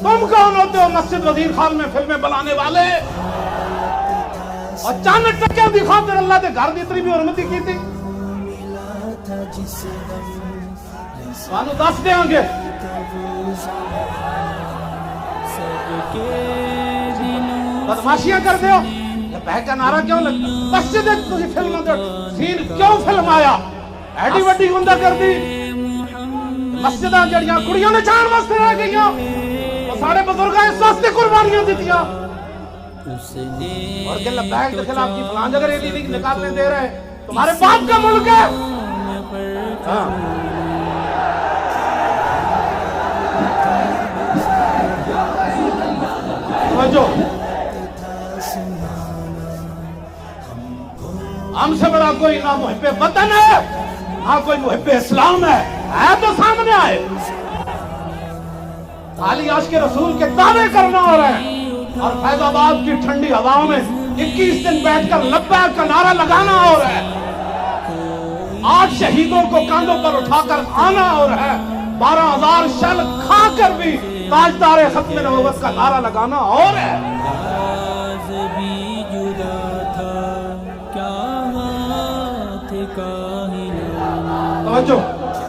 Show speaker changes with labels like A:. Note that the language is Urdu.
A: تم کون ہوتے ہو مسجد وزیر خان میں فلمیں بنانے والے؟ اور چاند ٹکے دی خاطر اللہ دے گھر دی اتنی بھی حرمتی کی تھی؟ سانو دس دیں گے بدماشیاں کر دیو بہ کا نعرہ کیوں لگتا؟ مسجد تسی فلم سین کیوں فلم آیا؟ ایڈی وڈی گندا کر دی مسجداں جڑیاں کڑیاں نے جان واسطے رہ گئیاں وہ سارے بزرگاں اس واسطے قربانیاں دیتیاں اور کہ لبیک کے خلاف کی فلان جگہ ریلی نکالنے دے رہے تمہارے باپ کا ملک ہے جو ہم سے بڑا کوئی نہ محب وطن ہے نہ کوئی محب اسلام ہے تو سامنے آئے علی عاشق رسول کے دعوے کرنا ہو رہے ہیں اور فیض آباد کی ٹھنڈی ہواؤں میں 21 دن بیٹھ کر لبیک کا نعرہ لگانا ہو رہا ہے 8 شہیدوں کو کاندھوں پر اٹھا کر آنا ہو رہا ہے 12,000 شل کھا کر بھی تاجدار ختم نبوت کا نعرہ لگانا ہو رہا ہے توجہ